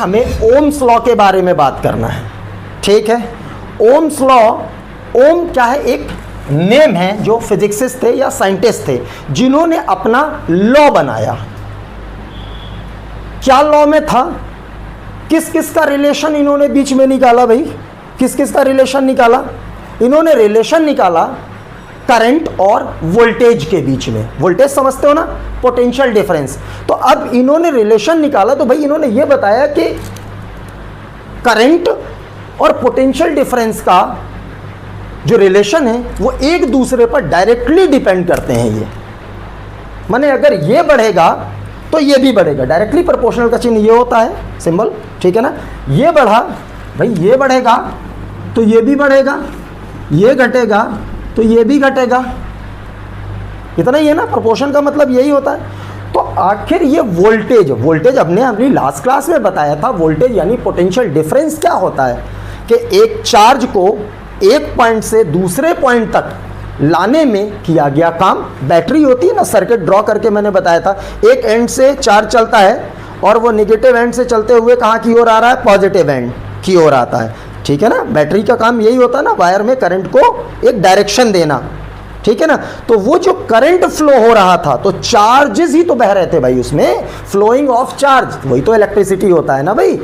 हमें Ohm's law के बारे में बात करना है, ठीक है। ओम्स लॉ, ओम क्या है, एक नेम है जो फिजिक्सिस्ट थे या साइंटिस्ट थे जिन्होंने अपना लॉ बनाया। क्या लॉ में था, किस किस का रिलेशन इन्होंने बीच में निकाला भाई, किस किस का रिलेशन निकाला? इन्होंने रिलेशन निकाला करंट और वोल्टेज के बीच में। वोल्टेज समझते हो ना, पोटेंशियल डिफरेंस। तो अब इन्होंने रिलेशन निकाला, तो भाई इन्होंने ये बताया कि करंट और पोटेंशियल डिफरेंस का जो रिलेशन है वो एक दूसरे पर डायरेक्टली डिपेंड करते हैं। ये माने अगर ये बढ़ेगा तो ये भी बढ़ेगा। डायरेक्टली प्रोपोर्शनल का चिन्ह ये होता है, सिंबल, ठीक है ना। ये बढ़ा भाई, ये बढ़ेगा तो ये भी बढ़ेगा, ये घटेगा तो ये भी घटेगा। इतना ही है ना, प्रोपोर्शन का मतलब यही होता है। तो आखिर ये वोल्टेज, वोल्टेज हमने अपनी लास्ट क्लास में बताया था, वोल्टेज यानी पोटेंशियल डिफरेंस क्या होता है कि एक चार्ज को एक पॉइंट से दूसरे पॉइंट तक लाने में किया गया काम। बैटरी होती है ना, सर्किट ड्रॉ करके मैंने बताया था, एक एंड से चार्ज चलता है और वो नेगेटिव एंड से चलते हुए कहाँ की ओर आ रहा है, पॉजिटिव एंड की ओर आता है, ठीक है ना। बैटरी का काम यही होता है ना, वायर में करंट को एक डायरेक्शन देना, ठीक है ना। तो वो जो करंट फ्लो हो रहा था, तो चार्जेस ही तो बह रहे थे भाई उसमें, फ्लोइंग ऑफ चार्ज, वही तो इलेक्ट्रिसिटी होता है ना भाई,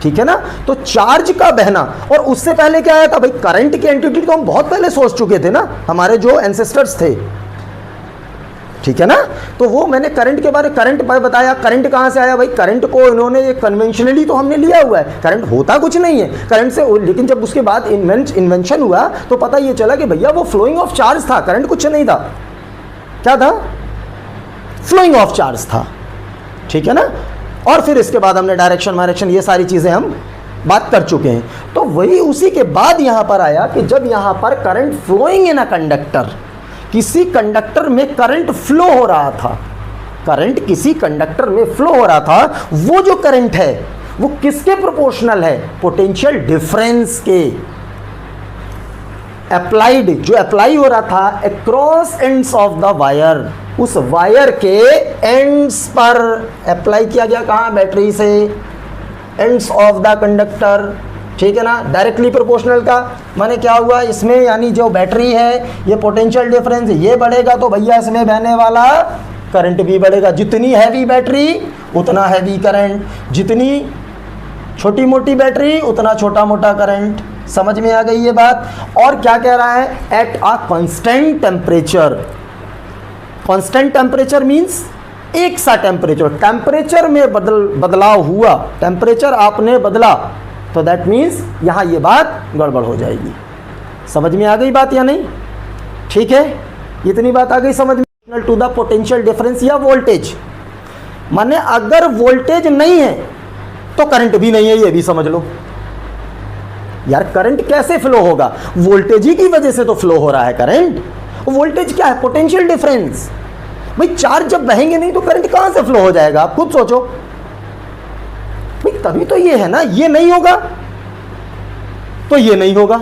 ठीक है ना। तो चार्ज का बहना, और उससे पहले क्या आया था भाई, करंट की एंटिटी तो हम बहुत पहले सोच चुके थे ना, हमारे जो एंसेस्टर्स थे, ठीक है ना। तो वो मैंने करंट के बारे, करंट बताया। करंट कहाँ से आया भाई, करंट को इन्होंने कन्वेंशनली तो हमने लिया हुआ है, करंट होता कुछ नहीं है करंट से, लेकिन जब उसके बाद इन्वेंशन हुआ तो पता ये चला कि भैया वो फ्लोइंग ऑफ चार्ज था, करंट कुछ नहीं था। क्या था, फ्लोइंग ऑफ चार्ज था, ठीक है ना। और फिर इसके बाद हमने डायरेक्शन वायरेक्शन ये सारी चीजें हम बात कर चुके हैं। तो वही उसी के बाद यहां पर आया कि जब यहां पर current flowing in a conductor, किसी कंडक्टर में करंट फ्लो हो रहा था, करंट किसी कंडक्टर में फ्लो हो रहा था, वो जो करंट है वो किसके प्रोपोर्शनल है, पोटेंशियल डिफरेंस के। अप्लाइड, जो अप्लाई हो रहा था across ends of the wire, उस वायर के एंड्स पर अप्लाई किया गया, कहां, बैटरी से एंड्स ऑफ द कंडक्टर, ठीक है ना। डायरेक्टली प्रोपोर्शनल का माने क्या हुआ इसमें, यानी जो बैटरी है ये पोटेंशियल डिफरेंस ये बढ़ेगा तो भैया इसमें बहने वाला करंट भी बढ़ेगा। जितनी हैवी बैटरी उतना हैवी करंट, जितनी छोटी मोटी बैटरी उतना छोटा मोटा करंट। समझ में आ गई ये बात। और क्या कह रहा है, at a constant temperature. Constant temperature means एक सा टेम्परेचर, टेम्परेचर में बदलाव हुआ, टेम्परेचर आपने बदला तो दैट मीन्स यहां ये बात गड़बड़ हो जाएगी। समझ में आ गई बात या नहीं, ठीक है। इतनी बात आ गई समझ में। टू द पोटेंशियल डिफरेंस या वोल्टेज, माने अगर वोल्टेज नहीं है तो करंट भी नहीं है, ये भी समझ लो। यार करंट कैसे फ्लो होगा, वोल्टेज ही की वजह से तो फ्लो हो रहा है करंट। वोल्टेज क्या है, पोटेंशियल डिफरेंस। भाई चार्ज जब बहेंगे नहीं तो करंट कहां से फ्लो हो जाएगा, आप खुद सोचो भाई। तभी तो ये है ना, ये नहीं होगा तो ये नहीं होगा।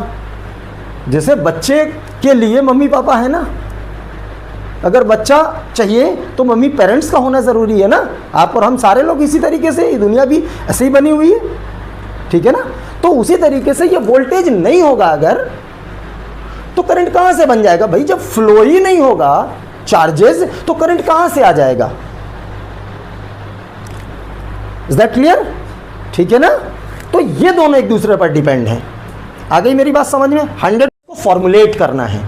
जैसे बच्चे के लिए मम्मी पापा है ना, अगर बच्चा चाहिए तो मम्मी पेरेंट्स का होना जरूरी है ना। आप और हम सारे लोग इसी तरीके से, दुनिया भी ऐसे ही बनी हुई है, ठीक है ना। तो उसी तरीके से ये वोल्टेज नहीं होगा अगर, तो करंट कहां से बन जाएगा भाई, जब फ्लो ही नहीं होगा चार्जेस तो करंट कहां से आ जाएगा। इज दैट क्लियर, ठीक है ना। तो ये दोनों एक दूसरे पर डिपेंड है। आ गई मेरी बात समझ में। 100 को फॉर्मुलेट करना है,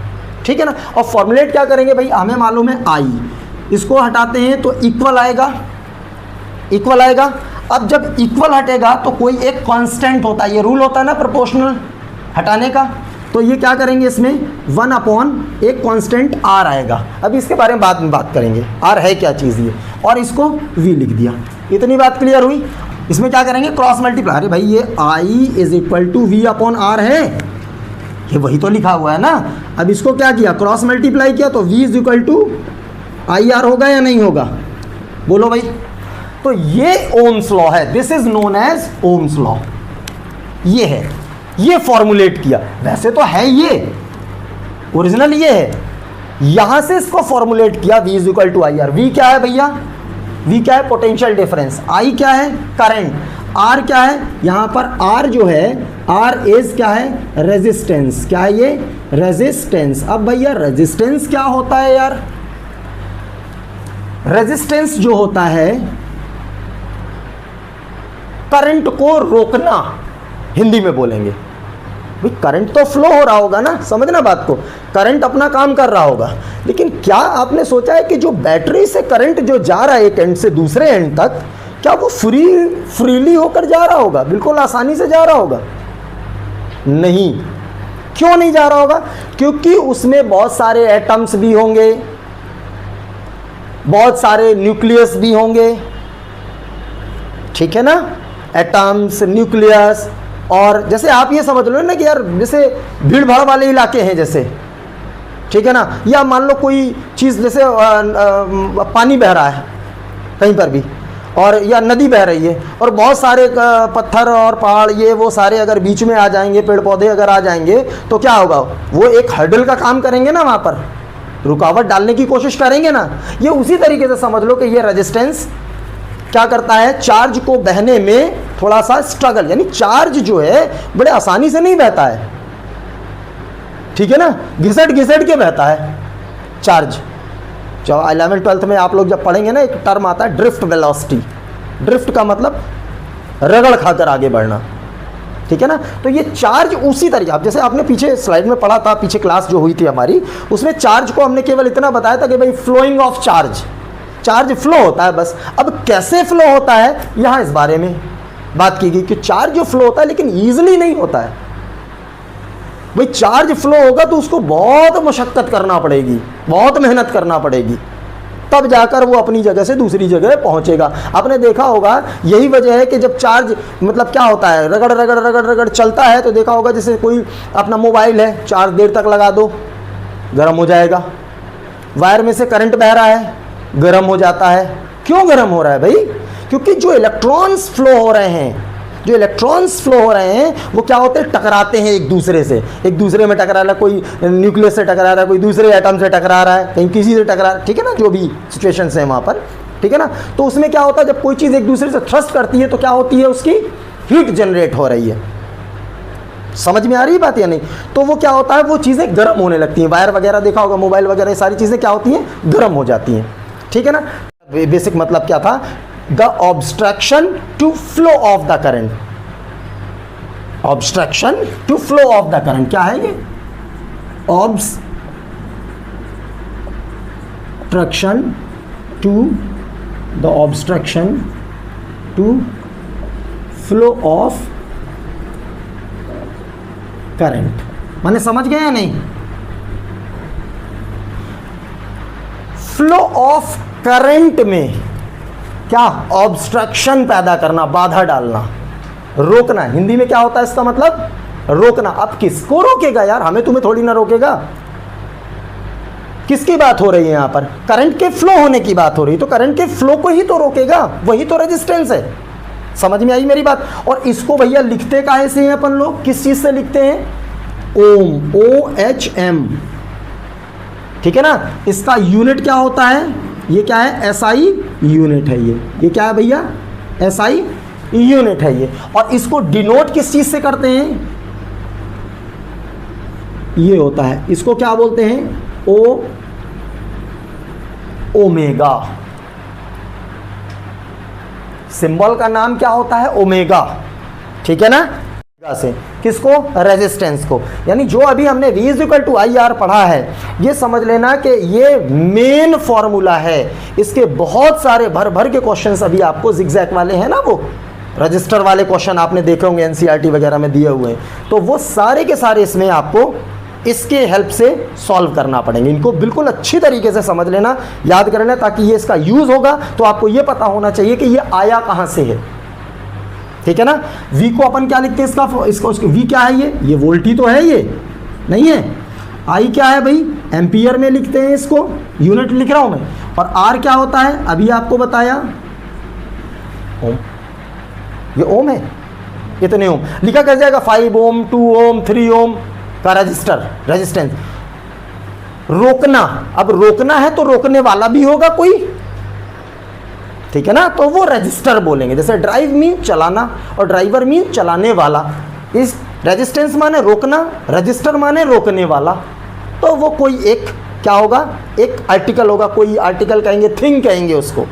ठीक है ना। और फॉर्मुलेट क्या करेंगे भाई, हमें मालूम है आई, इसको हटाते हैं तो इक्वल आएगा, इक्वल आएगा। अब जब इक्वल हटेगा तो कोई एक कांस्टेंट होता है, ये रूल होता है ना प्रोपोर्शनल हटाने का। तो ये क्या करेंगे, इसमें 1 अपॉन एक कांस्टेंट आर आएगा। अब इसके बारे में बाद में बात करेंगे, आर है क्या चीज़ ये, और इसको वी लिख दिया। इतनी बात क्लियर हुई। इसमें क्या करेंगे, क्रॉस मल्टीप्लाई। अरे भाई ये I is equal to V upon R है, ये वही तो लिखा हुआ है ना। अब इसको क्या किया, क्रॉस मल्टीप्लाई किया तो V is equal to I R होगा या नहीं होगा, बोलो भाई। तो ये ओम्स लॉ है, this is known as Ohm's law. ये है, ये फॉर्मुलेट किया। वैसे तो है ये ओरिजिनल, ये है, यहां से इसको फॉर्मुलेट किया। V is equal to I R. V क्या है भैया, वी क्या है, पोटेंशियल डिफरेंस। आई क्या है, करंट। आर क्या है यहां पर, आर जो है, आर इज क्या है, रेजिस्टेंस। क्या है ये, रेजिस्टेंस। अब भैया रेजिस्टेंस क्या होता है यार, रेजिस्टेंस जो होता है करंट को रोकना, हिंदी में बोलेंगे भाई करंट तो फ्लो हो रहा होगा ना, समझना बात को, करंट अपना काम कर रहा होगा, लेकिन क्या आपने सोचा है कि जो बैटरी से करंट जो जा रहा है एक एंड से दूसरे एंड तक, क्या वो फ्रीली होकर जा रहा होगा, बिल्कुल आसानी से जा रहा होगा? नहीं। क्यों नहीं जा रहा होगा? क्योंकि उसमें बहुत सारे एटम्स भी होंगे, बहुत सारे न्यूक्लियस भी होंगे, ठीक है ना, एटम्स, न्यूक्लियस। और जैसे आप ये समझ लो ना कि यार जैसे भीड़ भाड़ वाले इलाके हैं जैसे, ठीक है ना, या मान लो कोई चीज़ जैसे पानी बह रहा है कहीं पर भी, और या नदी बह रही है, और बहुत सारे पत्थर और पहाड़ ये वो सारे अगर बीच में आ जाएंगे, पेड़ पौधे अगर आ जाएंगे, तो क्या होगा, वो एक हर्डल का काम करेंगे ना, वहाँ पर रुकावट डालने की कोशिश करेंगे ना। ये उसी तरीके से समझ लो कि ये रेजिस्टेंस क्या करता है, चार्ज को बहने में थोड़ा सा स्ट्रगल, यानी चार्ज जो है बड़े आसानी से नहीं बहता है, ठीक है ना, घिसट घिसट के बहता है चार्ज। जो 11th-12th में आप लोग जब पढ़ेंगे ना, एक टर्म आता है ड्रिफ्ट वेलोसिटी। ड्रिफ्ट का मतलब रगड़ खाकर आगे बढ़ना, ठीक है ना। तो ये चार्ज उसी तरीके, आप जैसे आपने पीछे स्लाइड में पढ़ा था, पीछे क्लास जो हुई थी हमारी, उसमें चार्ज को हमने केवल इतना बताया था कि भाई flowing of charge, charge flow होता है बस। अब कैसे फ्लो होता है यहां इस बारे में बात की गई कि चार्ज जो फ्लो होता है लेकिन ईजिली नहीं होता है भाई। चार्ज फ्लो होगा तो उसको बहुत मशक्कत करना पड़ेगी, बहुत मेहनत करना पड़ेगी, तब जाकर वो अपनी जगह से दूसरी जगह पहुंचेगा। आपने देखा होगा यही वजह है कि जब चार्ज मतलब क्या होता है, रगड़ रगड़ रगड़ रगड़ चलता है, तो देखा होगा जैसे कोई अपना मोबाइल है, चार्ज देर तक लगा दो गर्म हो जाएगा, वायर में से करंट बह रहा है गर्म हो जाता है। क्यों गर्म हो रहा है भाई? क्योंकि जो इलेक्ट्रॉन्स फ्लो हो रहे हैं, जो इलेक्ट्रॉन्स फ्लो हो रहे हैं वो क्या होते हैं, टकराते हैं एक दूसरे से, एक दूसरे में टकरा रहा है, कोई न्यूक्लियस से टकरा रहा है, कोई दूसरे एटम से टकरा रहा है, कहीं किसी से टकरा, ठीक है ना, जो भी सिचुएशंस हैं वहाँ पर, ठीक है ना। तो उसमें क्या होता है, जब कोई चीज़ एक दूसरे से थ्रस्ट करती है तो क्या होती है, उसकी हीट जनरेट हो रही है। समझ में आ रही है बात या नहीं? तो वो क्या होता है, वो चीज़ें गर्म होने लगती हैं। वायर वगैरह देखा होगा, मोबाइल वगैरह, सारी चीज़ें क्या होती हैं, गर्म हो जाती हैं, ठीक है ना। बेसिक मतलब क्या था, the obstruction to flow of the current, obstruction to flow of the current क्या है ये, obstruction to, the obstruction to flow of current. माने समझ गए या नहीं? फ्लो ऑफ करंट में क्या, ऑब्स्ट्रक्शन पैदा करना, बाधा डालना, रोकना। हिंदी में क्या होता है इसका मतलब, रोकना। अब किसको रोकेगा यार, हमें तुम्हें थोड़ी ना रोकेगा। किसकी बात हो रही है यहां पर, करंट के फ्लो होने की बात हो रही है, तो करंट के फ्लो को ही तो रोकेगा, वही तो रेजिस्टेंस है। समझ में आई मेरी बात? और इसको भैया लिखते काहे से हैं अपन लोग, किस चीज से लिखते हैं, ओम, OHM, ठीक है ना। इसका यूनिट क्या होता है, ये क्या है, SI यूनिट है ये क्या है भैया, SI यूनिट है ये। और इसको डिनोट किस चीज से करते हैं, ये होता है, इसको क्या बोलते हैं, ओमेगा। सिंबल का नाम क्या होता है, ओमेगा, ठीक है ना। से किसको, रेजिस्टेंस को। यानी जो अभी हमने V=IR पढ़ा है, ये समझ लेना कि ये मेन फॉर्मूला है। इसके बहुत सारे भर भर के क्वेश्चंस अभी आपको जिगजैग वाले हैं ना, वो रजिस्टर वाले क्वेश्चन आपने देखे होंगे NCERT वगैरह में दिए हुए हैं, तो वो सारे के सारे इसमें आपको इसके हेल्प से सॉल्व करना पड़ेंगे। इनको बिल्कुल अच्छी तरीके से समझ लेना, याद कर लेना, ताकि ये इसका यूज होगा तो आपको ये पता होना चाहिए कि ये आया कहां से है, ठीक है ना। V को अपन क्या लिखते हैं, इसको V क्या है, ये वोल्ट ही तो है, ये नहीं है। I क्या है भाई, एम्पियर में लिखते हैं इसको, यूनिट लिख रहा हूं मैं। और R क्या होता है, अभी आपको बताया, ओम, ये ओम है, इतने ओम लिखा कर जाएगा, 5 ओम, 2 ओम, 3 ओम का रेजिस्टेंस। रोकना, अब रोकना है तो रोकने वाला भी होगा कोई, ठीक है ना, तो वो रजिस्टर बोलेंगे। जैसे ड्राइव मीन चलाना और ड्राइवर मीन चलाने वाला। इस रेजिस्टेंस माने रोकना, रजिस्टर माने रोकने वाला। तो वो कोई एक क्या होगा, एक आर्टिकल होगा, कोई आर्टिकल कहेंगे, थिंग कहेंगे उसको,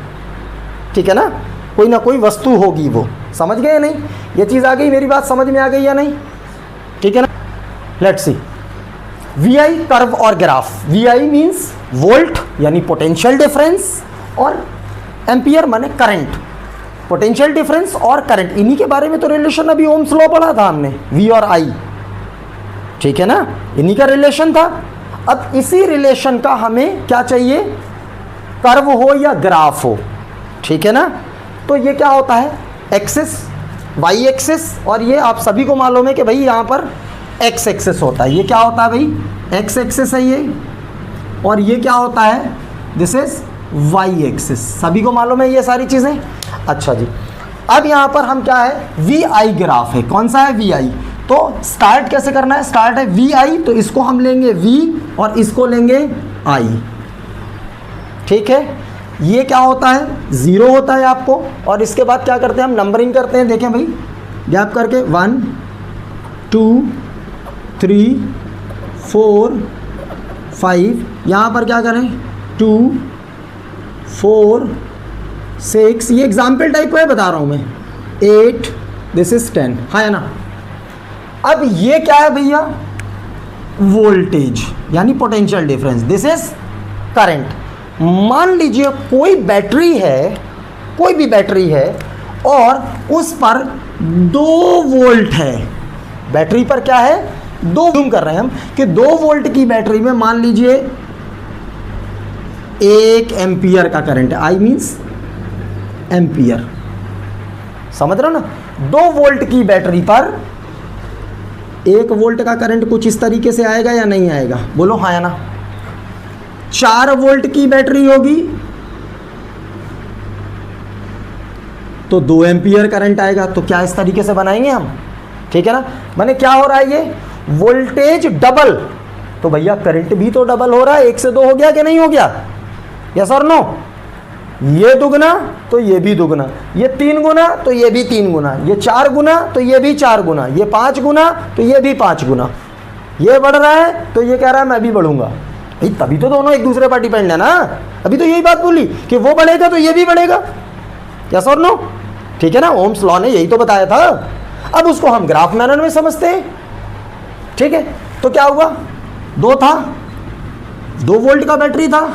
ठीक है ना, कोई ना कोई वस्तु होगी वो। समझ गए या नहीं? ये चीज़ आ गई, मेरी बात समझ में आ गई या नहीं? ठीक है ना। लेट्स सी VI कर्व और ग्राफ। VI मीन्स वोल्ट यानी पोटेंशियल डिफरेंस, और एम्पियर माने करंट। पोटेंशियल डिफरेंस और करंट, इन्हीं के बारे में तो रिलेशन अभी ओम्स लॉ पढ़ा था हमने, V और I, ठीक है ना, इन्हीं का रिलेशन था। अब इसी रिलेशन का हमें क्या चाहिए, कर्व हो या ग्राफ हो, ठीक है ना। तो ये क्या होता है, एक्सिस, वाई एक्सिस, और ये आप सभी को मालूम है कि भाई यहाँ पर एक्स एक्सिस होता है। ये क्या होता है भाई, एक्स एक्सिस है ये, और ये क्या होता है, दिस इज वाई एक्सिस। सभी को मालूम है ये सारी चीज़ें। अच्छा जी, अब यहाँ पर हम क्या है, VI ग्राफ है। कौन सा है, VI। तो स्टार्ट कैसे करना है, स्टार्ट है VI, तो इसको हम लेंगे V और इसको लेंगे I, ठीक है। ये क्या होता है, 0 होता है आपको, और इसके बाद क्या करते हैं हम, नंबरिंग करते हैं। देखें भाई, गैप करके 1 2 3 4 5, यहाँ पर क्या करें, 2 4 6, ये एग्जाम्पल टाइप का है, बता रहा हूँ मैं, 8, दिस इज 10, हाँ है ना। अब ये क्या है भैया, वोल्टेज यानी potential difference, this is current. मान लीजिए कोई बैटरी है, कोई भी बैटरी है, और उस पर 2 वोल्ट है। बैटरी पर क्या है, 2 जूम कर रहे हैं हम कि 2 वोल्ट की बैटरी में मान लीजिए 1 एम्पियर का करंट है, आई मीन्स एम्पियर, समझ रहे हो ना। 2 वोल्ट की बैटरी पर 1 वोल्ट का करंट कुछ इस तरीके से आएगा या नहीं आएगा, बोलो हाँ या ना। 4 वोल्ट की बैटरी होगी तो 2 एम्पियर करंट आएगा। तो क्या इस तरीके से बनाएंगे हम, ठीक है ना। माने क्या हो रहा है, ये वोल्टेज डबल, तो भैया करंट भी तो डबल हो रहा है। 1 से 2 हो गया कि नहीं हो गया, यस और नो। ये दुगना तो ये भी दुगना, ये 3 गुना तो ये भी 3 गुना, ये 4 गुना तो ये भी 4 गुना, ये 5 गुना तो ये भी 5 गुना। ये बढ़ रहा है तो ये कह रहा है मैं भी बढ़ूंगा। भाई तभी तो दोनों एक दूसरे पर डिपेंड है ना। अभी तो यही बात बोली कि वो बढ़ेगा तो ये भी बढ़ेगा, यस और नो, ठीक है ना। ओम्स लॉ ने यही तो बताया था। अब उसको हम ग्राफ मैनर में समझते हैं, ठीक है। तो क्या हुआ, 2 था, 2 वोल्ट का बैटरी था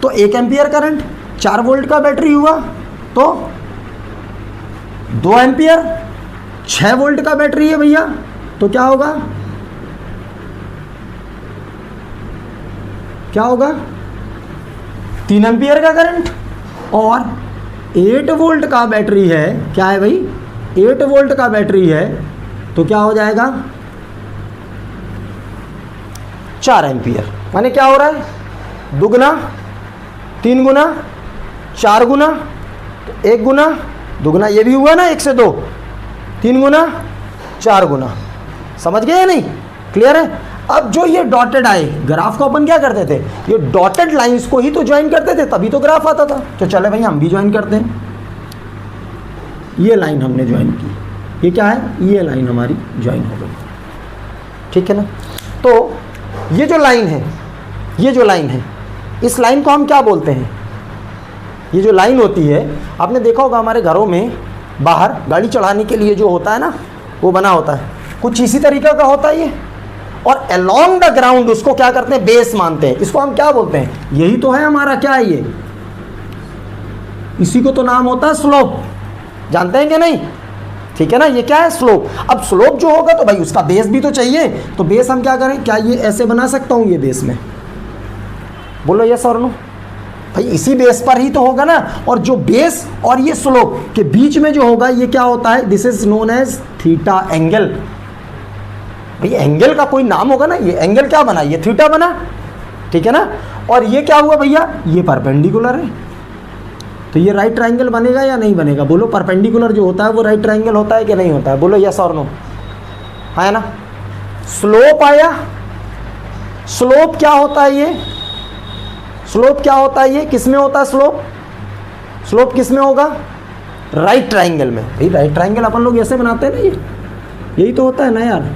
तो 1 एम्पियर करंट। 4 वोल्ट का बैटरी हुआ तो 2 एम्पियर। 6 वोल्ट का बैटरी है भैया तो क्या होगा, क्या होगा, 3 एम्पियर का करंट। और 8 वोल्ट का बैटरी है, क्या है भाई, 8 वोल्ट का बैटरी है तो क्या हो जाएगा, 4 एम्पियर। माने क्या हो रहा है, दुगना, 3 गुना, 4 गुना, 1 गुना, दुगना, ये भी हुआ ना 1 से 2, 3 गुना, 4 गुना। समझ गए या नहीं, क्लियर है। अब जो ये डॉटेड आए, ग्राफ को अपन क्या करते थे, ये डॉटेड लाइंस को ही तो ज्वाइन करते थे, तभी तो ग्राफ आता था। तो चले भाई हम भी ज्वाइन करते हैं। ये लाइन हमने ज्वाइन की, ये क्या है, ये लाइन हमारी ज्वाइन हो गई, ठीक है ना। तो ये जो लाइन है, ये जो लाइन है, इस लाइन को हम क्या बोलते हैं, ये जो लाइन होती है, आपने देखा होगा हमारे घरों में बाहर गाड़ी चढ़ाने के लिए जो होता है ना, वो बना होता है, कुछ इसी तरीके का होता है ये। और अलोंग द ग्राउंड उसको क्या करते हैं, बेस मानते हैं। इसको हम क्या बोलते हैं, यही तो है हमारा, क्या है ये, इसी को तो नाम होता है स्लोप। जानते हैं कि नहीं, ठीक है ना। ये क्या है, स्लोप। अब स्लोप जो होगा तो भाई उसका बेस भी तो चाहिए। तो बेस हम क्या करें, क्या ये ऐसे बना सकता हूँ, ये बेस में, बोलो यस और नो। भाई इसी बेस पर ही तो होगा ना। और जो बेस और ये स्लोप के बीच में जो होगा, ये क्या होता है, this is known as theta angle. भाई एंगल का कोई नाम होगा ना, ये एंगल क्या बना, ये थीटा बना, ठीक है ना। और ये क्या हुआ भैया, ये परपेंडिकुलर है, तो ये राइट ट्रायंगल बनेगा या नहीं बनेगा, बोलो। परपेंडिकुलर जो होता है वो राइट ट्रायंगल होता है कि नहीं होता है, बोलो यस और नो, है ना। स्लोप आया, स्लोप क्या होता है, ये स्लोप क्या होता है, ये किस में होता है स्लोप, स्लोप किस में होगा? राइट ट्राइंगल में। भाई राइट ट्राइंगल अपन लोग ऐसे बनाते हैं ना, यही तो होता है ना यार,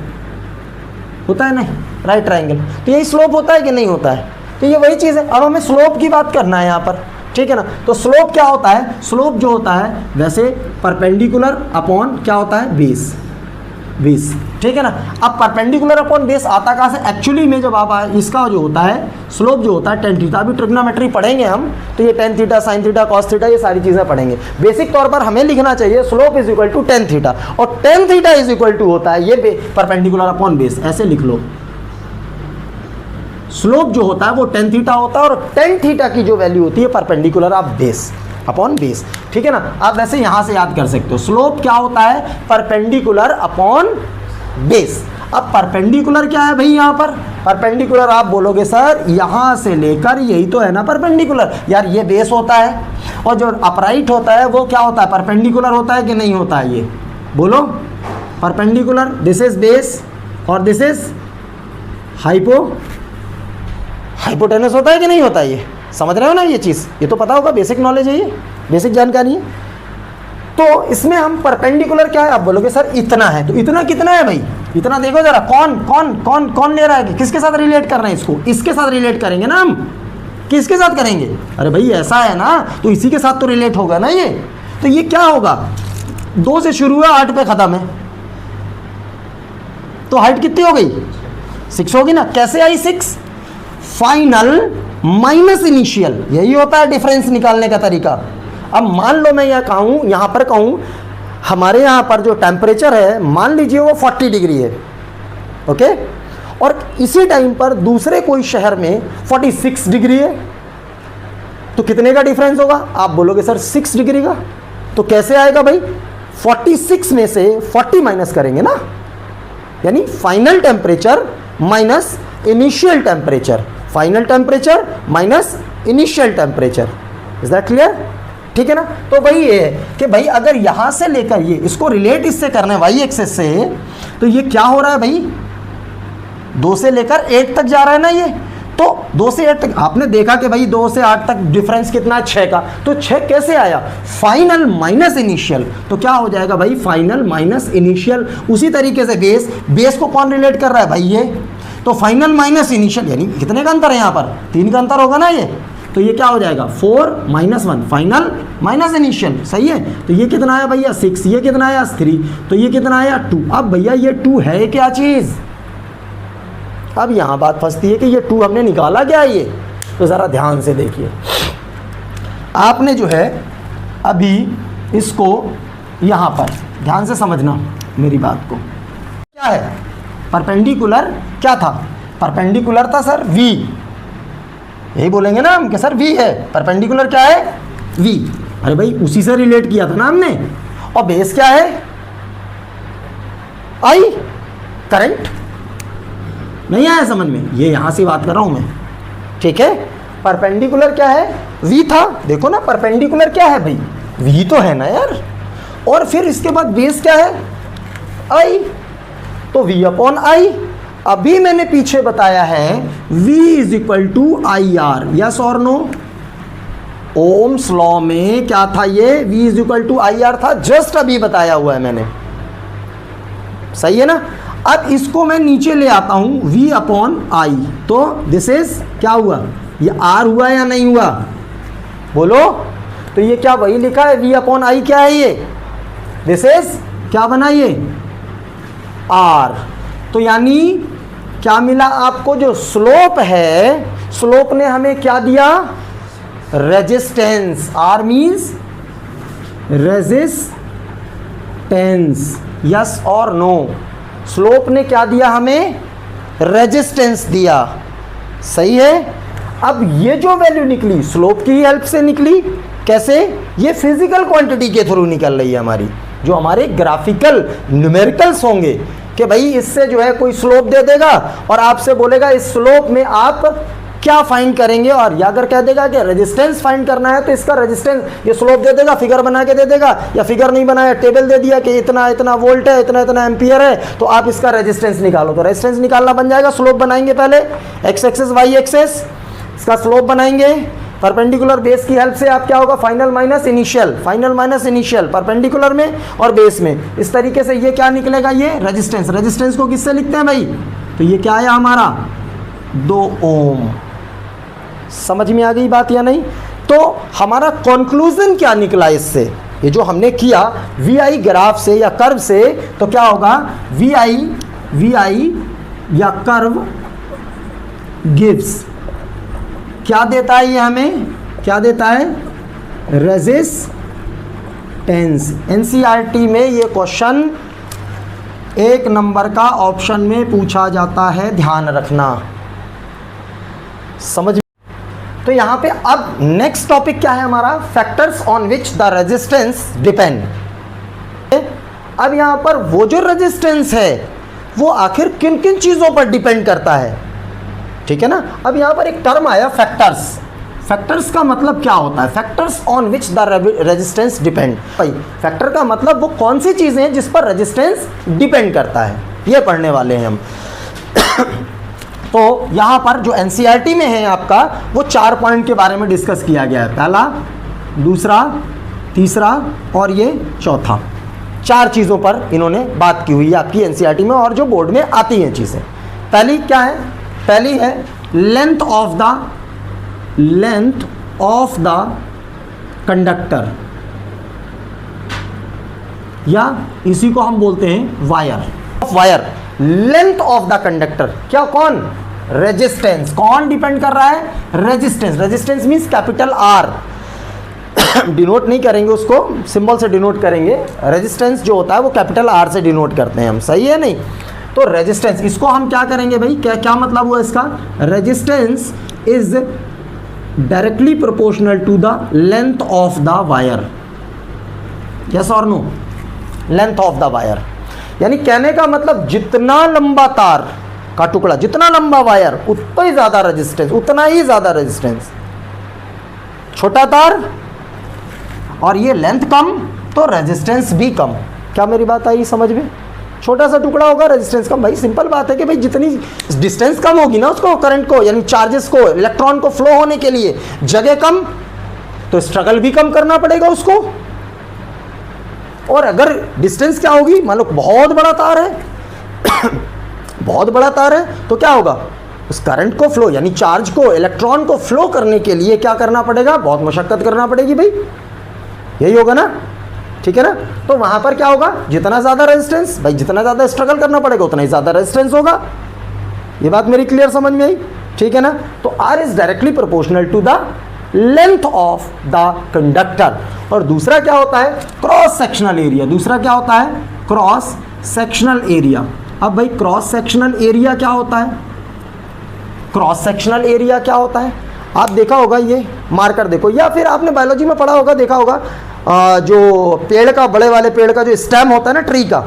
होता है नहीं राइट ट्राइंगल, तो यही स्लोप होता है कि नहीं होता है? तो ये वही चीज़ है। अब हमें स्लोप की बात करना है यहाँ पर, ठीक है ना। तो स्लोप क्या होता है? स्लोप जो होता है वैसे परपेंडिकुलर अपॉन क्या होता है? बेस, बेस, ठीक है ना। अब परपेंडिकुलर अपॉन बेस आता कहाँ से? एक्चुअली में जब आप इसका जो होता है स्लोप जो होता है टेन थीटा, अभी ट्रिग्नोमेट्री पढ़ेंगे हम, तो ये tan theta, sine theta, cos theta, ये सारी चीज़ें पढ़ेंगे। बेसिक तौर पर हमें लिखना चाहिए slope is equal to tan theta, और tan theta is equal to होता है ये परपेंडिकुलर अपॉन बेस, ऐसे लिख लो। स्लोप जो होता है वो टेन थीटा होता है, और टेन थीटा की जो वैल्यू होती है perpendicular of base upon base, ठीक है ना। आप वैसे यहां से याद कर सकते हो स्लोप क्या होता है? Perpendicular upon base. अब परपेंडिकुलर क्या है भाई? यहां पर परपेंडिकुलर आप बोलोगे सर यहां से लेकर यही तो है ना परपेंडिकुलर, यार ये बेस होता है, और जो अपराइट होता है वो क्या होता है? परपेंडिकुलर होता है कि नहीं होता है? ये बोलो परपेंडिकुलर, दिस इज बेस और दिस इज हाइपोटेनस होता है कि नहीं होता है? ये समझ रहे हो ना ये चीज़? ये तो पता होगा, बेसिक नॉलेज है, ये बेसिक जानकारी है। तो इसमें हम परपेंडिकुलर क्या है? आप बोलोगे सर इतना है, तो इतना कितना है भाई? इतना देखो जरा, कौन कौन कौन कौन ले रहा है, किसके साथ रिलेट कर रहे हैं इसको? इसके साथ रिलेट करेंगे ना हम, किसके साथ करेंगे? अरे भाई ऐसा है ना, तो इसी के साथ तो रिलेट होगा ना ये। तो ये क्या होगा? 2 से शुरू है 8 पे खत्म है, तो हाइट कितनी हो गई? 6 होगी ना। कैसे आई 6? फाइनल माइनस इनिशियल, यही होता है डिफरेंस निकालने का तरीका। अब मान लो मैं यहां पर कहूं हमारे यहां पर जो टेम्परेचर है मान लीजिए वो 40 डिग्री है, ओके, और इसी टाइम पर दूसरे कोई शहर में 46 डिग्री है, तो कितने का डिफरेंस होगा? आप बोलोगे सर 6 डिग्री का। तो कैसे आएगा भाई? 46 में से 40 माइनस करेंगे ना, यानी final temperature minus initial temperature, final temperature minus initial temperature. Is that clear? ठीक है ना। तो वही ये है कि भाई अगर यहां से लेकर ये इसको रिलेट इससे करना है वाई एक्सेस से, तो ये क्या हो रहा है भाई? 2 से लेकर 8 तक जा रहा है ना ये, तो 2 से 8 तक आपने देखा कि भाई 2 से 8 तक डिफरेंस कितना है? 6 का। तो 6 कैसे आया? फाइनल माइनस इनिशियल, तो क्या हो जाएगा भाई? Final minus initial. उसी तरीके से बेस को कौन रिलेट कर रहा है भाई? ये तो फाइनल माइनस इनिशियल, यानी कितने का अंतर है यहाँ पर? 3 का अंतर होगा ना ये, तो ये क्या हो जाएगा? 4 - 1 फाइनल माइनस इनिशियल, सही है। तो ये कितना आया भैया? 6। ये कितना आया? 3। तो ये कितना आया? 2। अब भैया ये 2 है क्या चीज़? अब यहाँ बात फंसती है कि ये 2 हमने निकाला क्या है ये? तो ज़रा ध्यान से देखिए, आपने जो है अभी इसको यहाँ पर ध्यान से समझना मेरी बात को। क्या है परपेंडिकुलर? क्या था परपेंडिकुलर? था सर V, यही बोलेंगे ना हम कि सर V है परपेंडिकुलर। क्या है? V। अरे भाई उसी से रिलेट किया था ना हमने। और बेस क्या है? I, current. नहीं आया समझ में? ये यहां से बात कर रहा हूं मैं, ठीक है। परपेंडिकुलर क्या है? V था। देखो ना परपेंडिकुलर क्या है भाई? V तो है ना यार। और फिर इसके बाद बेस क्या है? I, तो V अपॉन I। अभी मैंने पीछे बताया है V is equal to I R, yes और नो? ओम्स लॉ में क्या था ये? V is equal to I R था, जस्ट अभी बताया हुआ है मैंने, सही है ना। अब इसको मैं नीचे ले आता हूं V अपॉन आई, तो दिस इज क्या हुआ? ये R हुआ या नहीं हुआ? बोलो। तो ये क्या वही लिखा है? V अपॉन आई क्या है ये? दिस इज क्या बना ये? R। तो यानी क्या मिला आपको? जो स्लोप है, स्लोप ने हमें क्या दिया? Resistance. R means resistance, yes और नो? स्लोप ने क्या दिया हमें? रेजिस्टेंस दिया, सही है। अब ये जो वैल्यू निकली स्लोप की हेल्प से निकली। कैसे? ये फिजिकल क्वांटिटी के थ्रू निकल रही है हमारी, जो हमारे ग्राफिकल न्यूमेरिकल्स होंगे कि भाई इससे जो है कोई स्लोप दे देगा और आपसे बोलेगा इस स्लोप में आप क्या फाइंड करेंगे, और या अगर कह देगा कि रेजिस्टेंस फाइंड करना है तो इसका रेजिस्टेंस ये स्लोप दे देगा, फिगर बना के दे देगा, या फिगर नहीं बनाया टेबल दे दिया कि इतना इतना वोल्ट है, इतना इतना एम्पियर है, तो आप इसका रेजिस्टेंस निकालो। तो रेजिस्टेंस निकालना बन जाएगा, स्लोप बनाएंगे पहले, एक्स एक्सेस वाई एक्सेस, इसका स्लोप बनाएंगे, परपेंडिकुलर बेस की हेल्प से आप क्या होगा, final minus initial, final minus initial, perpendicular में और बेस में। इस तरीके से ये क्या निकलेगा, ये रेजिस्टेंस। रेजिस्टेंस को किससे लिखते हैं भाई, तो ये क्या आया हमारा 2 ओम। समझ में आ गई बात या नहीं? तो हमारा कंक्लूजन क्या निकला इससे, ये जो हमने किया वी आई ग्राफ से या कर्व से, तो क्या होगा, वी आई या कर्व गिव्स, क्या देता है ये हमें, क्या देता है, रेजिस्टेंस। एनसीईआरटी में ये क्वेश्चन 1 नंबर का ऑप्शन में पूछा जाता है, ध्यान रखना। समझ। तो यहाँ पे अब नेक्स्ट टॉपिक क्या है हमारा, factors on which the resistance depend. अब यहाँ पर वो जो रेजिस्टेंस है वो आखिर किन किन चीज़ों पर डिपेंड करता है, ठीक है ना। अब यहाँ पर एक टर्म आया फैक्टर्स। फैक्टर्स का मतलब क्या होता है, factors on which the resistance depend. भाई फैक्टर का मतलब वो कौन सी चीज़ें हैं जिस पर रेजिस्टेंस डिपेंड करता है, ये पढ़ने वाले हैं हम। तो यहाँ पर जो एनसीईआरटी में है आपका, वो 4 पॉइंट के बारे में डिस्कस किया गया है, पहला, दूसरा, तीसरा और ये चौथा। 4 चीज़ों पर इन्होंने बात की हुई है आपकी एनसीईआरटी में, और जो बोर्ड में आती हैं चीज़ें। पहली क्या है, पहली है लेंथ ऑफ द कंडक्टर, या इसी को हम बोलते हैं wire. Length of the conductor, क्या, कौन, रेजिस्टेंस। कौन डिपेंड कर रहा है, resistance. Resistance means capital R, denote नहीं करेंगे उसको, सिंबल से डिनोट करेंगे। रेजिस्टेंस जो होता है वो कैपिटल आर से डिनोट करते हैं हम, सही है नहीं। तो रेजिस्टेंस, इसको हम क्या करेंगे भाई, क्या क्या मतलब हुआ इसका, resistance is directly proportional to the length of the wire. Yes और no, length of the wire, यानी कहने का मतलब जितना लंबा तार का टुकड़ा, जितना लंबा वायर, उतना ही ज्यादा रेजिस्टेंस, उतना ही ज्यादा रेजिस्टेंस। छोटा तार और ये लेंथ कम तो रेजिस्टेंस भी कम। क्या मेरी बात आई समझ में? छोटा सा टुकड़ा होगा, रेजिस्टेंस कम। भाई सिंपल बात है कि भाई जितनी डिस्टेंस कम होगी ना उसको, करंट को, यानी चार्जेस को, इलेक्ट्रॉन को फ्लो होने के लिए जगह कम, तो स्ट्रगल भी कम करना पड़ेगा उसको। और अगर डिस्टेंस क्या होगी, मान लो बहुत बड़ा तार है बहुत बड़ा तार है, तो क्या होगा, उस करंट को फ्लो, यानी चार्ज को, इलेक्ट्रॉन को फ्लो करने के लिए क्या करना पड़ेगा, बहुत मशक्कत करना पड़ेगी भाई, यही होगा ना, ठीक है ना। तो वहां पर क्या होगा, जितना ज्यादा रेजिस्टेंस, भाई जितना ज्यादा स्ट्रगल करना पड़ेगा उतना ही ज्यादा रेजिस्टेंस होगा। ये बात मेरी क्लियर समझ में आई, ठीक है ना। तो R is directly proportional to the length of the conductor. और दूसरा क्या होता है, क्रॉस सेक्शनल एरिया। दूसरा क्या होता है, क्रॉस सेक्शनल एरिया। अब भाई क्रॉस सेक्शनल एरिया क्या होता है, क्रॉस सेक्शनल एरिया क्या होता है, आप देखा होगा, ये मार्कर देखो, या फिर आपने बायोलॉजी में पढ़ा होगा, देखा होगा, जो पेड़ का, बड़े वाले पेड़ का जो स्टेम होता है ना, ट्री का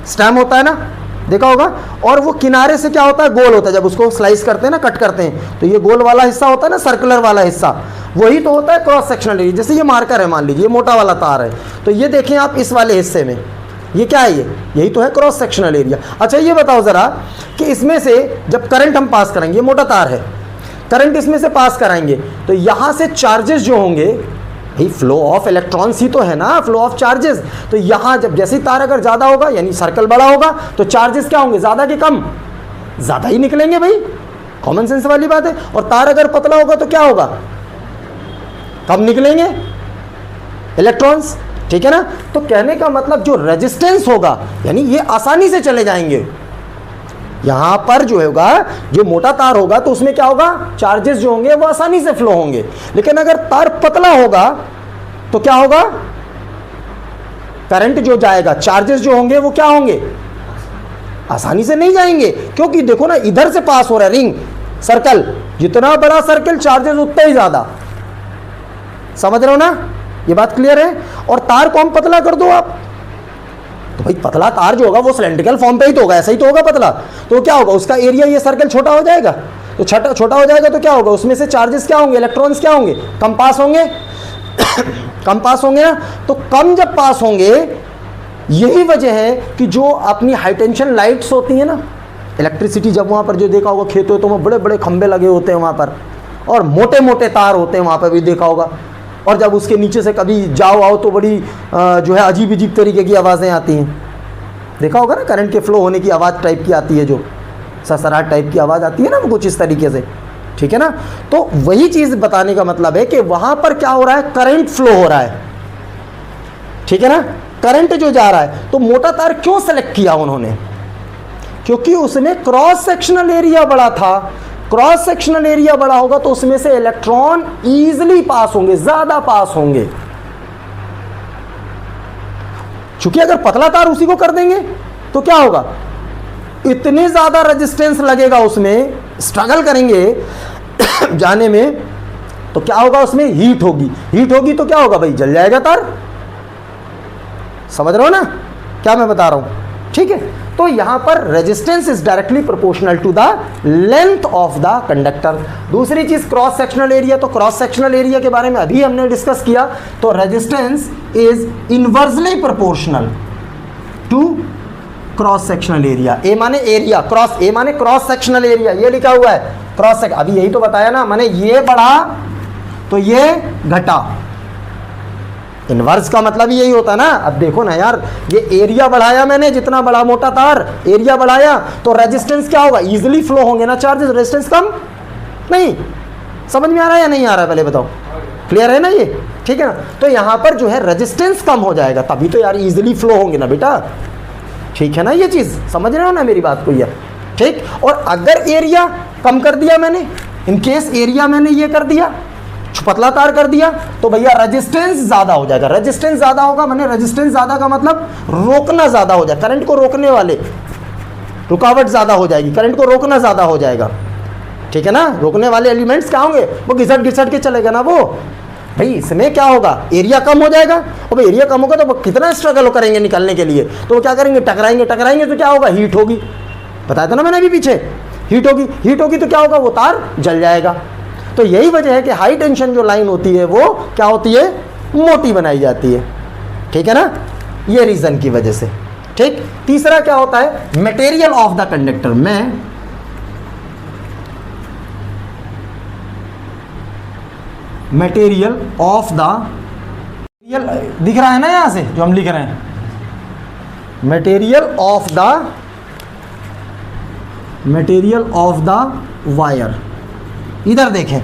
स्टेम होता है ना, देखा होगा। और वो किनारे से क्या होता है, गोल होता है, जब उसको स्लाइस करते हैं ना, कट करते हैं, तो ये गोल वाला हिस्सा होता है ना, सर्कुलर वाला हिस्सा, वही तो होता है क्रॉस सेक्शनल एरिया। जैसे ये मार्कर है, मान लीजिए ये मोटा वाला तार है, तो ये देखें आप इस वाले हिस्से में, ये क्या है, ये यही तो है क्रॉस सेक्शनल एरिया। अच्छा ये बताओ ज़रा कि इसमें से जब करंट हम पास करेंगे, ये मोटा तार है, करंट इसमें से पास कराएंगे, तो यहाँ से चार्जेस जो होंगे, भाई फ्लो ऑफ इलेक्ट्रॉन्स ही तो है ना, फ्लो ऑफ चार्जेस, तो यहाँ जब जैसे तार अगर ज़्यादा होगा, यानी सर्कल बड़ा होगा, तो चार्जेस क्या होंगे, ज़्यादा कि कम, ज़्यादा ही निकलेंगे भाई, कॉमन सेंस वाली बात है। और तार अगर पतला होगा तो क्या होगा, कम निकलेंगे इलेक्ट्रॉन्स, ठीक है ना। तो कहने का मतलब जो रेजिस्टेंस होगा, यानी ये आसानी से चले जाएंगे। यहां पर जो होगा, जो मोटा तार होगा, तो उसमें क्या होगा, चार्जेस जो होंगे वो आसानी से फ्लो होंगे। लेकिन अगर तार पतला होगा तो क्या होगा, करंट जो जाएगा, चार्जेस जो होंगे वो क्या होंगे, आसानी से नहीं जाएंगे, क्योंकि देखो ना, इधर से पास हो रहा है रिंग, सर्कल, जितना बड़ा सर्कल चार्जेस उतना ही ज्यादा। समझ रहे हो ना, ये बात क्लियर है। और तार को हम पतला कर दो आप, तो भाई पतला तार जो होगा वो सिलेंड्रिकल फॉर्म पे ही तो होगा, ऐसा ही तो होगा पतला, तो क्या होगा, उसका एरिया, ये सर्कल छोटा हो जाएगा, तो छोटा हो जाएगा, तो क्या होगा, उसमें से चार्जेस क्या होंगे, इलेक्ट्रॉन्स क्या होंगे, कम पास होंगे कम पास होंगे ना। तो कम जब पास होंगे, यही वजह है कि जो अपनी हाई टेंशन लाइट्स होती है ना, इलेक्ट्रिसिटी, जब वहाँ पर जो देखा होगा खेतों तो वहाँ बड़े बड़े खंभे लगे होते हैं वहाँ पर, और मोटे मोटे तार होते हैं वहाँ पे भी देखा होगा, और जब उसके नीचे से कभी जाओ आओ तो बड़ी जो है अजीब अजीब तरीके की आवाज़ें आती हैं, देखा होगा ना, करंट के फ्लो होने की आवाज़ टाइप की आती है, जो ससराहट टाइप की आवाज़ आती है ना, कुछ इस तरीके से, ठीक है ना। तो वही चीज़ बताने का मतलब है कि वहाँ पर क्या हो रहा है, करंट फ्लो हो रहा है, ठीक है ना, करंट जो जा रहा है। तो मोटा तार क्यों सेलेक्ट किया उन्होंने, क्योंकि उसमें क्रॉस सेक्शनल एरिया बड़ा था। क्रॉस सेक्शनल एरिया बड़ा होगा तो उसमें से इलेक्ट्रॉन ईजिली पास होंगे, ज्यादा पास होंगे। क्योंकि अगर पतला तार उसी को कर देंगे तो क्या होगा, इतने ज्यादा रेजिस्टेंस लगेगा उसमें, स्ट्रगल करेंगे जाने में, तो क्या होगा, उसमें हीट होगी। हीट होगी तो क्या होगा भाई, जल जाएगा तार। समझ रहे हो ना क्या मैं बता रहा हूं, ठीक है। तो यहां पर resistance is directly proportional to the length of the conductor. दूसरी चीज क्रॉस सेक्शनल एरिया, तो क्रॉस सेक्शनल एरिया के बारे में अभी हमने डिस्कस किया। तो resistance is inversely proportional to cross sectional area. A माने एरिया, क्रॉस, ए माने क्रॉस सेक्शनल एरिया, ये लिखा हुआ है क्रॉस सेक्शन, अभी यही तो बताया ना, माने ये बढ़ा तो ये घटा। इनवर्स का मतलब यही होता है ना। अब देखो ना यार, ये एरिया बढ़ाया मैंने, जितना बड़ा मोटा तार एरिया बढ़ाया तो रेजिस्टेंस क्या होगा, इजीली फ्लो होंगे ना चार्जेस, रेजिस्टेंस कम नहीं। समझ में आ रहा है या नहीं आ रहा है, पहले बताओ, क्लियर है ना ये, ठीक है ना। तो यहां पर जो है रेजिस्टेंस कम हो जाएगा, तभी तो यार इजीली फ्लो होंगे ना बेटा, ठीक है ना। ये चीज समझ रहे हो ना मेरी बात को यार, ठीक। और अगर एरिया कम कर दिया मैंने, इन केस एरिया मैंने ये कर दिया, पतला तार कर दिया, तो भैया रेजिस्टेंस ज्यादा हो जाएगा। रेजिस्टेंस ज्यादा होगा माने, रेजिस्टेंस ज्यादा का मतलब रोकना ज्यादा हो जाए, करंट को रोकने वाले, रुकावट ज्यादा हो जाएगी, करंट को रोकना ज्यादा हो जाएगा, ठीक है ना। रोकने वाले एलिमेंट्स क्या होंगे, वो घिसट घिसट के चलेगा ना वो। भाई इसमें क्या होगा, एरिया कम हो जाएगा, और भाई एरिया कम होगा तो वो कितना स्ट्रगल करेंगे निकलने के लिए, तो वो क्या करेंगे, टकराएंगे। टकराएंगे तो क्या होगा, हीट होगी, बताया था ना मैंने अभी पीछे, हीट होगी। हीट होगी तो क्या होगा, वो तार जल जाएगा। तो यही वजह है कि हाई टेंशन जो लाइन होती है वो क्या होती है, मोटी बनाई जाती है, ठीक है ना, ये रीजन की वजह से, ठीक। तीसरा क्या होता है, मटेरियल ऑफ द कंडक्टर में मटेरियल ऑफ द, दिख रहा है ना यहां से जो हम लिख रहे हैं, मटेरियल ऑफ द वायर। इधर देखें,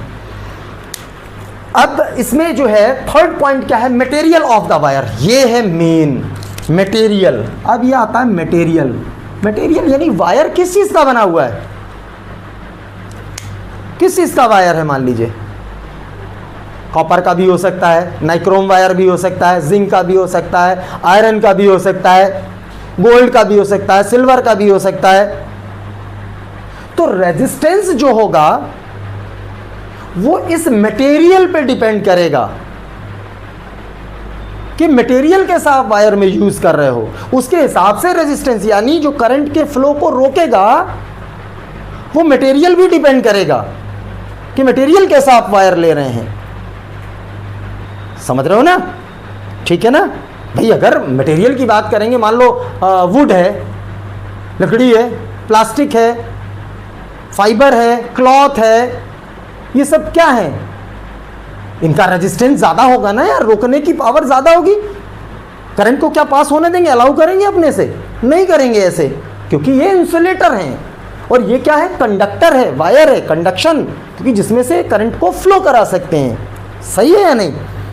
अब इसमें जो है थर्ड पॉइंट क्या है, मटेरियल ऑफ द वायर, ये है मेन मटेरियल। अब ये आता है मटेरियल, मटेरियल यानी वायर किस चीज का बना हुआ है, किस चीज का वायर है, मान लीजिए कॉपर का भी हो सकता है, नाइक्रोम वायर भी हो सकता है, जिंक का भी हो सकता है, आयरन का भी हो सकता है, गोल्ड का भी हो सकता है, सिल्वर का भी हो सकता है। तो रेजिस्टेंस जो होगा वो इस मटेरियल पे डिपेंड करेगा कि मटेरियल कैसा आप वायर में यूज कर रहे हो, उसके हिसाब से रेजिस्टेंस, यानी जो करंट के फ्लो को रोकेगा वो मटेरियल भी डिपेंड करेगा कि मटेरियल कैसा आप वायर ले रहे हैं। समझ रहे हो ना, ठीक है ना भाई। अगर मटेरियल की बात करेंगे, मान लो वुड है, लकड़ी है, प्लास्टिक है, फाइबर है, क्लॉथ है, ये सब क्या है, इनका रेजिस्टेंस ज्यादा होगा ना यार, रोकने की पावर ज्यादा होगी। करंट को क्या पास होने देंगे, अलाउ करेंगे अपने से, नहीं करेंगे ऐसे, क्योंकि ये इंसुलेटर हैं और ये क्या है, कंडक्टर है, वायर है, कंडक्शन, क्योंकि जिसमें से करंट को फ्लो करा सकते हैं। सही है या नहीं।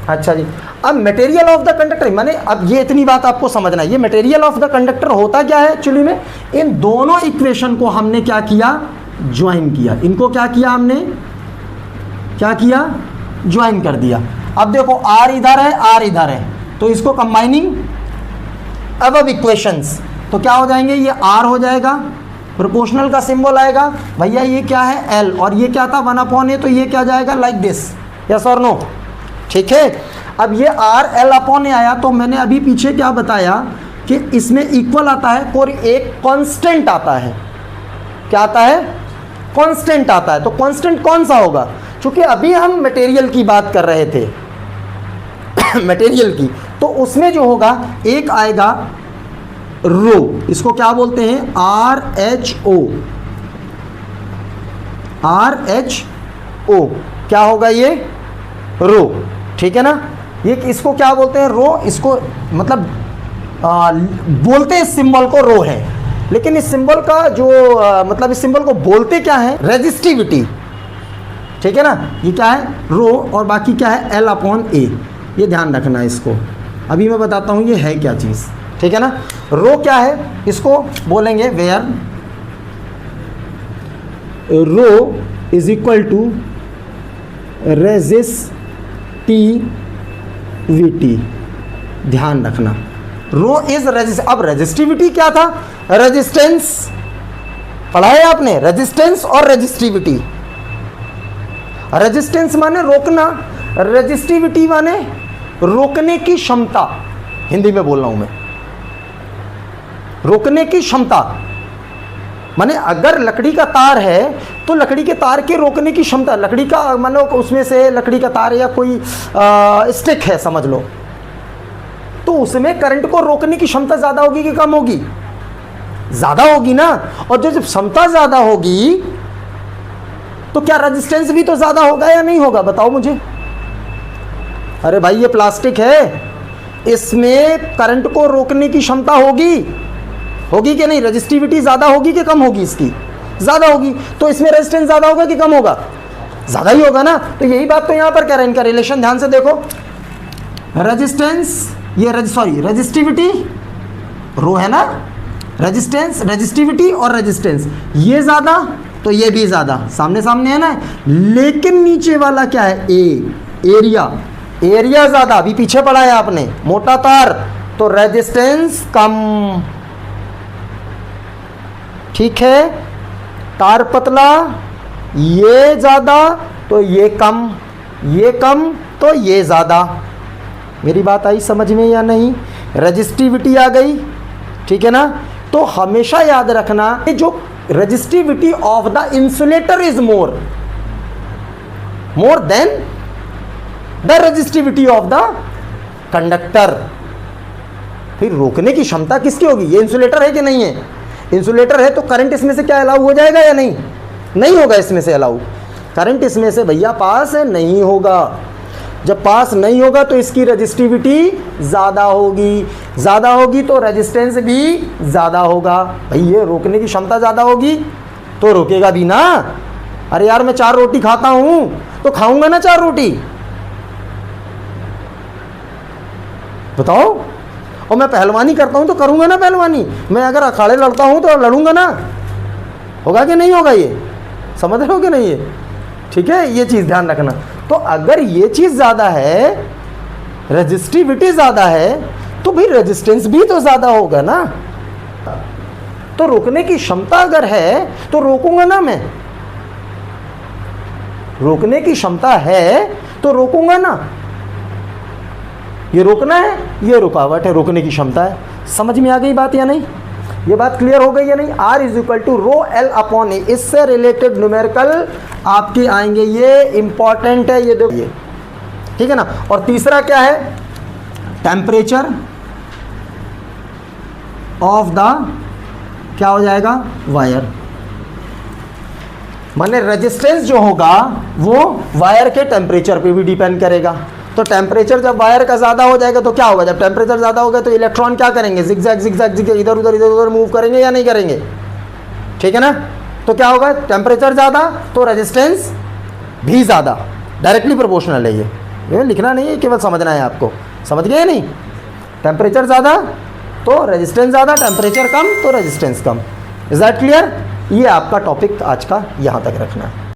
अच्छा जी, अब मटेरियल ऑफ द कंडक्टर, माने अब ये इतनी बात आपको समझना है, ये मटेरियल ऑफ द कंडक्टर होता क्या है एक्चुअली में, इन दोनों इक्वेशन को हमने क्या किया, ज्वाइन किया। इनको क्या किया हमने, क्या किया, ज्वाइन कर दिया। अब देखो आर इधर है, आर इधर है, तो इसको कंबाइनिंग अब इक्वेशंस, तो क्या हो जाएंगे, ये आर हो जाएगा, प्रोपोर्शनल का सिंबल आएगा, भैया ये क्या है एल, और ये क्या था 1/a, तो ये क्या जाएगा लाइक दिस, यस और नो, ठीक है। अब ये आर एल अपॉन ए आया, तो मैंने अभी पीछे क्या बताया कि इसमें इक्वल आता है और एक कांस्टेंट आता है, क्या आता है, कांस्टेंट आता है। तो कांस्टेंट कौन सा होगा, क्योंकि अभी हम मटेरियल की बात कर रहे थे मटेरियल की, तो उसमें जो होगा एक आएगा रो, इसको क्या बोलते हैं, आर एच ओ, क्या होगा ये, रो। ठीक है ना, ये इसको क्या बोलते हैं, रो। इसको मतलब बोलते हैं इस सिंबल को रो है, लेकिन इस सिंबल का जो मतलब इस सिंबल को बोलते क्या है, रेजिस्टिविटी। ठीक है ना, ये क्या है, रो, और बाकी क्या है, L अपॉन A। ये ध्यान रखना है इसको, अभी मैं बताता हूँ ये है क्या चीज़। ठीक है ना, रो क्या है, इसको बोलेंगे where rho is equal to resistivity. ध्यान रखना, रो इज अब रेजिस्टिविटी क्या था, रेजिस्टेंस। पढ़ा है आपने, रेजिस्टेंस और रेजिस्टिविटी। रेजिस्टेंस माने रोकना, रेजिस्टिविटी माने रोकने की क्षमता। हिंदी में बोल रहा हूं मैं, रोकने की क्षमता माने अगर लकड़ी का तार है तो लकड़ी के तार के रोकने की क्षमता, लकड़ी का मानो उसमें से लकड़ी का तार या कोई स्टिक है समझ लो, तो उसमें करंट को रोकने की क्षमता ज़्यादा होगी कि कम होगी, ज़्यादा होगी ना। और जब क्षमता ज़्यादा होगी तो क्या रेजिस्टेंस भी तो ज़्यादा होगा या नहीं होगा, बताओ मुझे। अरे भाई ये प्लास्टिक है, इसमें करंट को रोकने की क्षमता होगी, होगी कि नहीं, रेजिस्टिविटी ज़्यादा होगी कि कम होगी, इसकी ज़्यादा होगी, तो इसमें रेजिस्टेंस ज़्यादा होगा कि कम होगा, ज़्यादा ही होगा ना। तो यही बात तो यहाँ पर कह रहे हैं, इनका रिलेशन ध्यान से देखो, रेजिस्टेंस ये रेजिस्टिविटी रो है ना, रेजिस्टेंस, रेजिस्टिविटी और रेजिस्टेंस, ये ज़्यादा तो ये भी ज़्यादा, सामने सामने है ना। लेकिन नीचे वाला क्या है, एरिया, एरिया ज़्यादा, अभी पीछे पढ़ा है आपने, मोटा तार तो रेजिस्टेंस कम। ठीक है, तार पतला, ये ज़्यादा तो ये कम, ये कम तो ये ज़्यादा। मेरी बात आई समझ में या नहीं, रेजिस्टिविटी आ गई। ठीक है ना, तो हमेशा याद रखना कि जो resistivity of the insulator is more than the resistivity of the conductor. फिर रोकने की क्षमता किसकी होगी, ये इंसुलेटर है कि नहीं है, इंसुलेटर है तो करंट इसमें से क्या अलाउ हो जाएगा या नहीं, नहीं होगा इसमें से अलाउ, करंट इसमें से भैया पास है नहीं होगा। जब पास नहीं होगा तो इसकी रेजिस्टिविटी ज़्यादा होगी, ज़्यादा होगी तो रेजिस्टेंस भी ज़्यादा होगा। भाई ये रोकने की क्षमता ज़्यादा होगी तो रोकेगा भी ना। अरे यार मैं 4 रोटी खाता हूँ तो खाऊंगा ना 4 रोटी, बताओ। और मैं पहलवानी करता हूँ तो करूँगा ना पहलवानी, मैं अगर अखाड़े लड़ता हूँ तो लड़ूंगा ना, होगा कि नहीं होगा, ये समझ रहे हो कि नहीं है। ठीक है, ये चीज़ ध्यान रखना। तो अगर ये चीज़ ज़्यादा है, रेजिस्टिविटी ज़्यादा है, तो भाई रेजिस्टेंस भी तो ज़्यादा होगा ना। तो रोकने की क्षमता अगर है तो रोकूंगा ना मैं, रोकने की क्षमता है तो रोकूंगा ना। ये रोकना है, ये रुकावट है, रोकने की क्षमता है। समझ में आ गई बात या नहीं, ये बात क्लियर हो गई या नहीं। R is equal to rho L upon A, इससे रिलेटेड न्यूमेरिकल आपके आएंगे, ये इंपॉर्टेंट है, ये देखिए। ठीक है ना। और तीसरा क्या है, टेम्परेचर ऑफ द क्या हो जाएगा, वायर। माने रेजिस्टेंस जो होगा वो वायर के टेम्परेचर पे भी डिपेंड करेगा। तो टेम्परेचर जब वायर का ज़्यादा हो जाएगा तो क्या होगा, जब टेम्परेचर ज़्यादा होगा तो इलेक्ट्रॉन क्या करेंगे, जिगजैग जिगजैग जिगजैग इधर उधर मूव करेंगे या नहीं करेंगे। ठीक है ना। तो क्या होगा, टेम्परेचर ज़्यादा तो रेजिस्टेंस भी ज़्यादा, डायरेक्टली प्रोपोर्शनल है। ये लिखना नहीं है, केवल समझना है आपको, समझ गए नहीं। टेम्परेचर ज़्यादा तो रेजिस्टेंस ज़्यादा, टेम्परेचर कम तो resistance come. Is that clear. ये आपका टॉपिक आज का यहाँ तक रखना है।